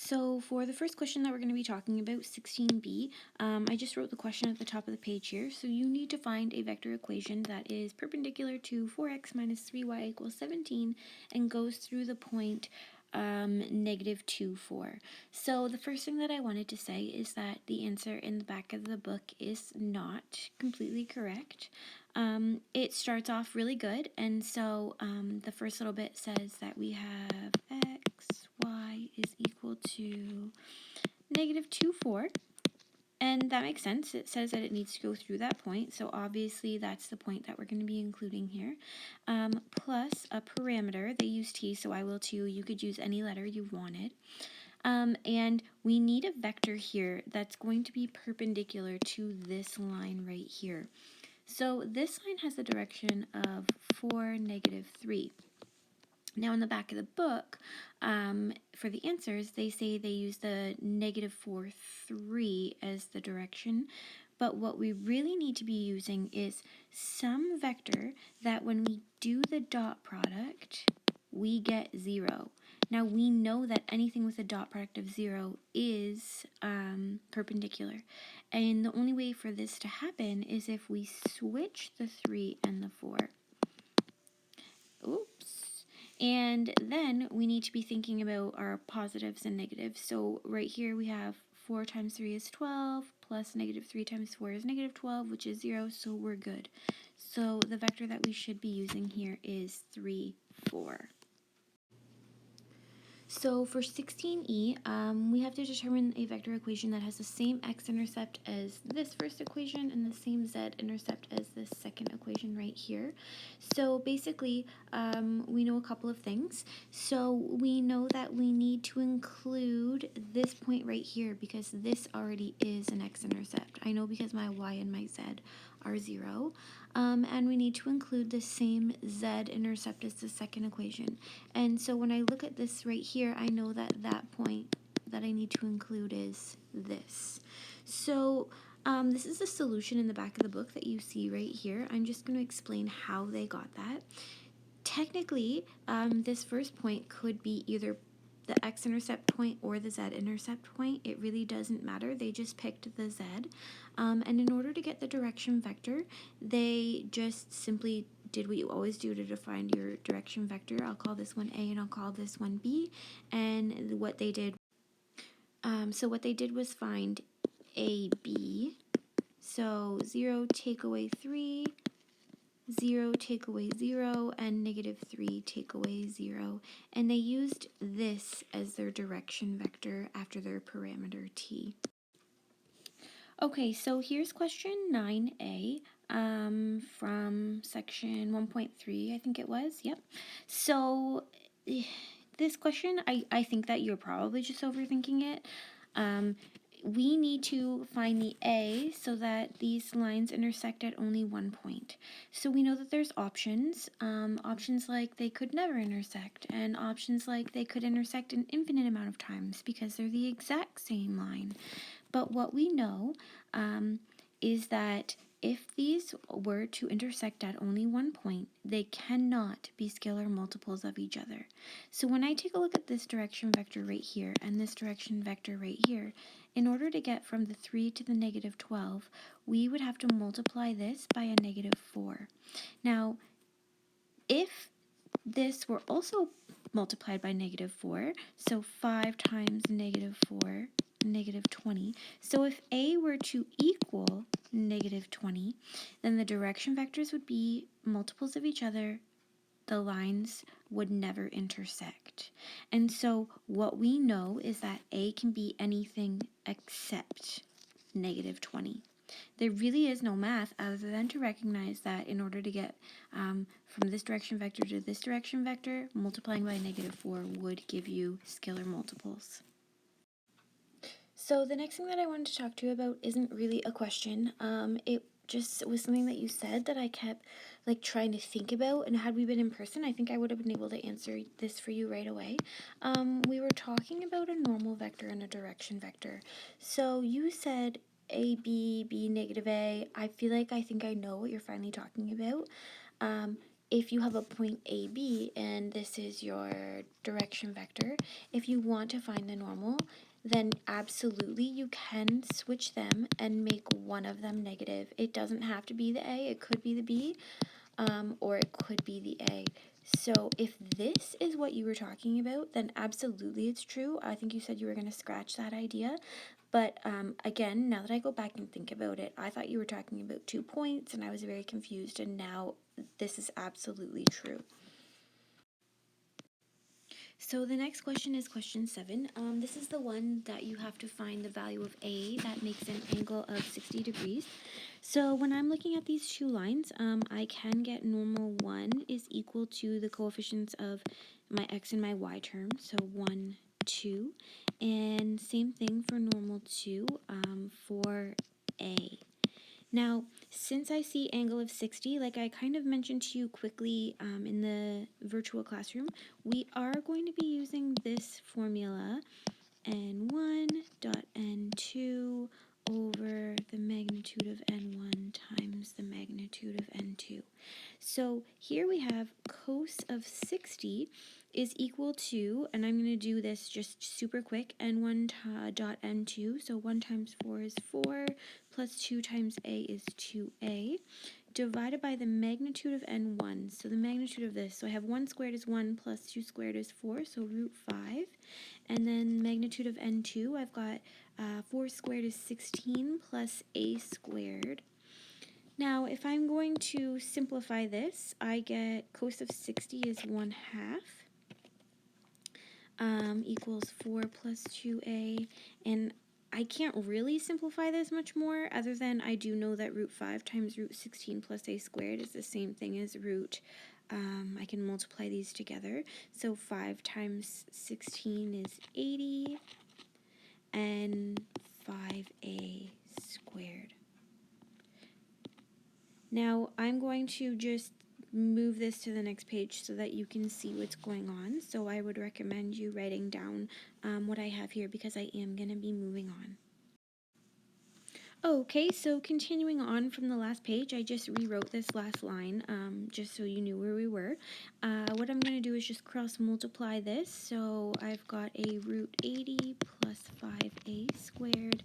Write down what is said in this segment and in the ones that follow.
So for the first question that we're going to be talking about, 16b, I just wrote the question at the top of the page here. So you need to find a vector equation that is perpendicular to 4x minus 3y equals 17 and goes through the point negative 2, 4. So the first thing that I wanted to say is that the answer in the back of the book is not completely correct. It starts off really good, and so the first little bit says that we have x, y is equal to negative 2, 4. And that makes sense. It says that it needs to go through that point, so obviously that's the point that we're going to be including here. Plus a parameter. They use t, so I will too. You could use any letter you wanted. And we need a vector here that's going to be perpendicular to this line right here. So this line has the direction of 4, negative 3. Now in the back of the book, for the answers, they say they use the negative 4, 3 as the direction. But what we really need to be using is some vector that when we do the dot product, we get 0. Now we know that anything with a dot product of 0 is perpendicular. And the only way for this to happen is if we switch the 3 and the 4. Oops. And then we need to be thinking about our positives and negatives. So right here we have 4 times 3 is 12, plus negative 3 times 4 is negative 12, which is 0, so we're good. So the vector that we should be using here is 3, 4. So for 16e, we have to determine a vector equation that has the same x-intercept as this first equation and the same z-intercept as this second equation right here. So basically, we know a couple of things. So we know that we need to include this point right here because this already is an x-intercept. I know because my y and my z are 0. And we need to include the same z-intercept as the second equation. And so when I look at this right here, I know that that point that I need to include is this. So this is the solution in the back of the book that you see right here. I'm just going to explain how they got that. Technically, this first point could be either the x-intercept point or the z-intercept point. It really doesn't matter. They just picked the z. And in order to get the direction vector, they just simply did what you always do to define your direction vector. I'll call this one A and I'll call this one B. And what they did, was find AB. So 0 take away 3, 0 take away 0, and negative 3 take away 0. And they used this as their direction vector after their parameter t. Okay, so here's question 9a from section 1.3, I think it was. Yep. So this question, I think that you're probably just overthinking it. We need to find the A so that these lines intersect at only one point. So we know that there's options. Options like they could never intersect, and options like they could intersect an infinite amount of times because they're the exact same line. But what we know is that if these were to intersect at only one point, they cannot be scalar multiples of each other. So when I take a look at this direction vector right here and this direction vector right here, in order to get from the 3 to the negative 12, we would have to multiply this by a negative 4. Now, if this were also multiplied by negative 4, so 5 times negative 4, negative 20. So if A were to equal negative 20, then the direction vectors would be multiples of each other. The lines would never intersect. And so what we know is that A can be anything except negative 20. There really is no math other than to recognize that in order to get from this direction vector to this direction vector, multiplying by negative 4 would give you scalar multiples. So the next thing that I wanted to talk to you about isn't really a question. It just was something that you said that I kept trying to think about, and had we been in person, I think I would have been able to answer this for you right away. We were talking about a normal vector and a direction vector. So you said A, B, B, negative A. I think I know what you're finally talking about. if you have a point AB and this is your direction vector, if you want to find the normal, then absolutely you can switch them and make one of them negative. It doesn't have to be the A, it could be the B, or it could be the A. So if this is what you were talking about, then absolutely it's true. I think you said you were going to scratch that idea. But again, now that I go back and think about it, I thought you were talking about 2 points and I was very confused, and now this is absolutely true. So the next question is question 7. This is the one that you have to find the value of A that makes an angle of 60 degrees. So when I'm looking at these two lines, I can get normal 1 is equal to the coefficients of my x and my y term. So 1, 2. And same thing for normal 2 for A. Now, since I see angle of 60, like I kind of mentioned to you quickly in the virtual classroom, we are going to be using this formula, n1 dot n2 over the magnitude of n1 times the magnitude of n2. So here we have cos of 60 is equal to, and I'm going to do this just super quick, n1 dot n2, so 1 times 4 is 4, plus 2 times a is 2a, divided by the magnitude of n1, so the magnitude of this, so I have 1 squared is 1, plus 2 squared is 4, so root 5, and then magnitude of n2, I've got 4 squared is 16, plus a squared. Now, if I'm going to simplify this, I get cos of 60 is 1/2 equals 4 plus 2a, and I can't really simplify this much more other than I do know that root 5 times root 16 plus a squared is the same thing as root. I can multiply these together. So 5 times 16 is 80 and 5a squared. Now I'm going to just move this to the next page so that you can see what's going on. So I would recommend you writing down what I have here because I am going to be moving on. Okay, so continuing on from the last page, I just rewrote this last line just so you knew where we were. What I'm going to do is just cross multiply this. So I've got a root 80 plus 5a squared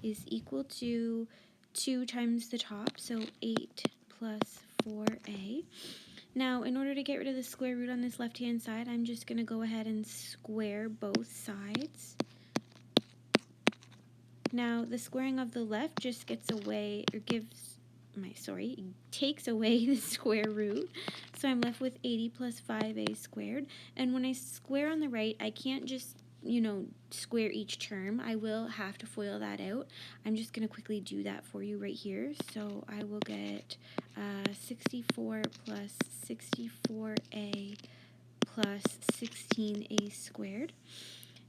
is equal to 2 times the top, so 8 plus 4a. Now, in order to get rid of the square root on this left-hand side, I'm just going to go ahead and square both sides. Now, the squaring of the left just gets away, or takes away the square root. So I'm left with 80 plus 5a squared. And when I square on the right, I can't just, square each term. I will have to FOIL that out. I'm just going to quickly do that for you right here. So I will get 64 plus 64a plus 16a squared.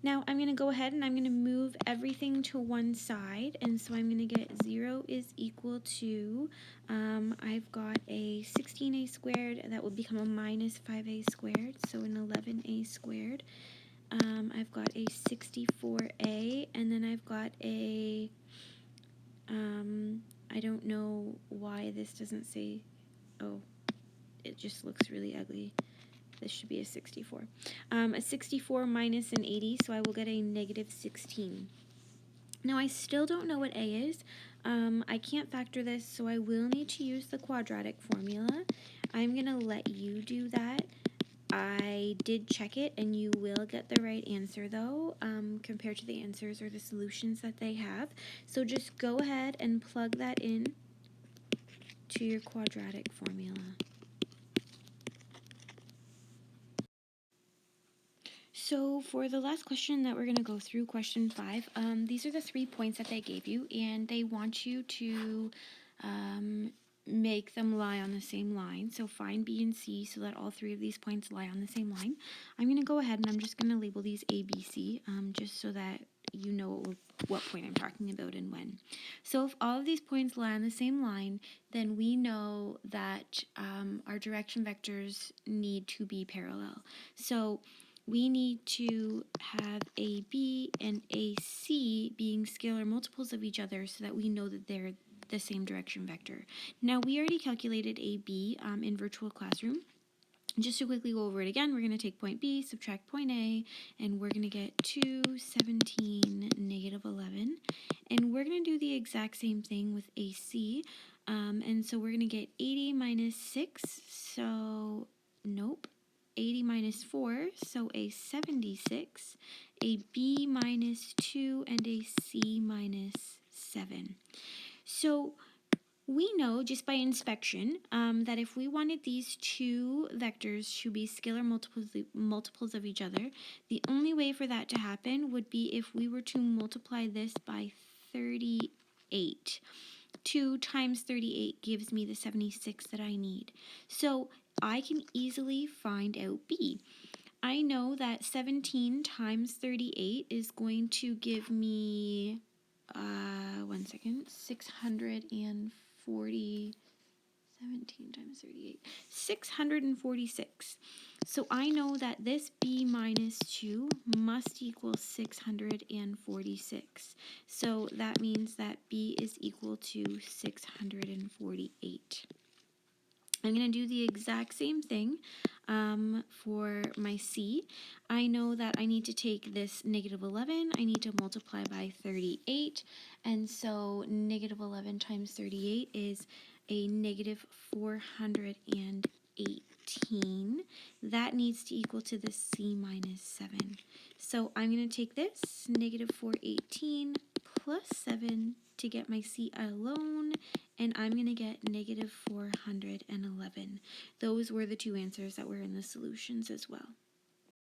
Now I'm going to go ahead and I'm going to move everything to one side, and so I'm going to get 0 is equal to, I've got a 16a squared, that will become a minus 5a squared, so an 11a squared. I've got a 64a, and then I've got a, I don't know why this doesn't say, oh, it just looks really ugly. This should be a 64. A 64 minus an 80, so I will get a negative 16. Now, I still don't know what a is. I can't factor this, so I will need to use the quadratic formula. I'm going to let you do that. I did check it, and you will get the right answer, though, compared to the answers or the solutions that they have. So just go ahead and plug that in to your quadratic formula. So for the last question that we're going to go through, question 5, these are the 3 points that they gave you, and they want you to make them lie on the same line. So find B and C so that all 3 of these points lie on the same line. I'm going to go ahead and I'm just going to label these A, B, C, just so that you know what point I'm talking about and when. So if all of these points lie on the same line, then we know that our direction vectors need to be parallel. So we need to have AB and AC being scalar multiples of each other so that we know that they're the same direction vector. Now, we already calculated AB in virtual classroom. Just to quickly go over it again, we're going to take point B, subtract point A, and we're going to get 2, 17, negative 11. And we're going to do the exact same thing with AC. And so we're going to get 80 minus 6, so nope. 80 minus 4, so a 76, a B minus 2, and a C minus 7. So we know just by inspection that if we wanted these two vectors to be scalar multiples of each other, the only way for that to happen would be if we were to multiply this by 38. 2 times 38 gives me the 76 that I need. So I can easily find out B. I know that 17 times 38 is going to give me, 640, 17 times 38, 646. So I know that this B minus 2 must equal 646. So that means that B is equal to 648. I'm going to do the exact same thing for my C. I know that I need to take this negative 11, I need to multiply by 38, and so negative 11 times 38 is a negative 418. That needs to equal to the C minus 7. So I'm going to take this, negative 418 plus 7 to get my C alone, and I'm going to get negative 411. Those were the two answers that were in the solutions as well.